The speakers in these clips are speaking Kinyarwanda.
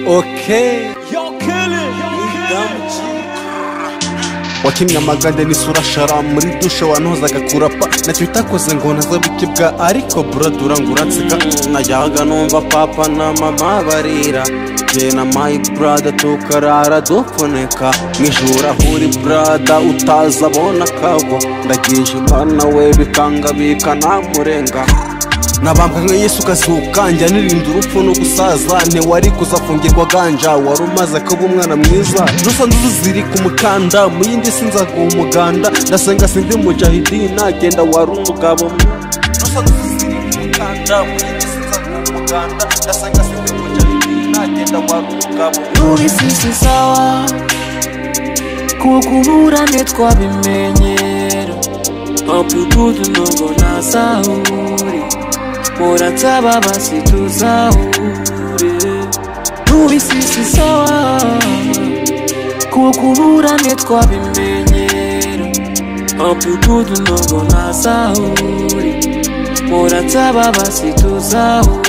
Okay, yo kill it, wakinnye amagande n'isura shara muri dushe wantozaga kurapa nacyo utakoze ngo nazabikibwa ariko buradura nguransiga najyaga numva papa na mama barira je na my brother tukarara dufoneka mwijura huri brother utazabona kagwa ndagisha imana we bikanga bikanamurenga nabambwa nka Yesu kazuka njya nirinda urupfu no gusaza ntiwari kuzafungirwa ganja wari umaze kuba umwana mwiza nusa nzuziri ku mukanda mu yindi sinzaguha umuganda ndasenga sindi mujahidina genda wari umugabo nusa nzuziri ku mukanda mu yindi sinzaguha umuganda ndasenga sindi mujahidina genda wari umugabo n'ubisisi sawa kukubura ntitwabimenyera amplitude nubwo nasahuri murataba basi tuzahure n'ubisisi sawa kukubura ntitwabimenyera amplitude nubwo nasahuri murataba basi tuzahure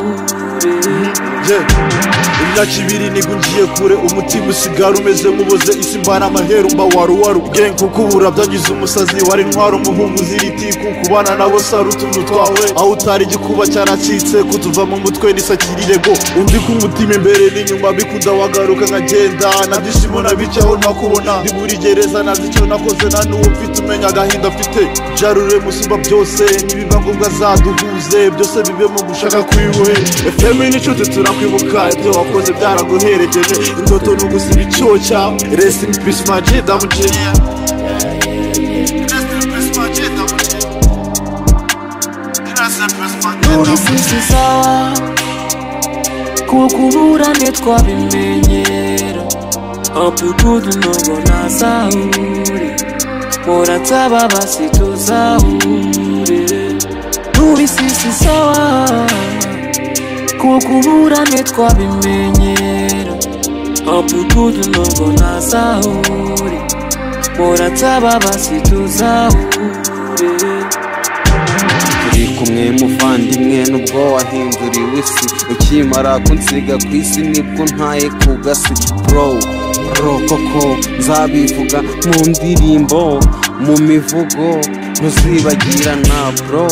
imyaka ibiri nigo ngiye kure umutima usigara umeze muboze isi mbana amaheru mba waru gang kukubura byangize umusazi wari ntwara umuhungu ziriti kukubana nabo sara utuntu twawe aho utari igikuba cyaracitse kutuva mu mutwe nisakirire go undi ku mutima imbere n'inyuma bikunda wagaruka nkagenda nabyishimo nabicaho ntakubona ndi muri gereza nazi icyo nakoze nta n'uwo mfite umenya agahinda mfite jarure musumba byose nibiba ngombwa zaduhuze byose bibe mu gushaka kwiwe FM n'inshuti turakwibuka ibyo wakoze byaraguherekeje indoto n'ugusiba icyo cyawe rest in peace my G Double G n'ubisisi sawa kukubura ntitwabimenyera amplitude nubwo nasahuri murataba basi tuzahure n'ubisisi sawa kukubura ntitwabimenyera amplitude nubwo nasahuri murataba basi tuzahure turi kumwe muvandimwe nubwo wahinduriwe isi ukimara kunsiga ku isi nibwo ntaye ku gasi bro koko nzabivuga mu ndirimbo mu mivugo ntuzibagirana bro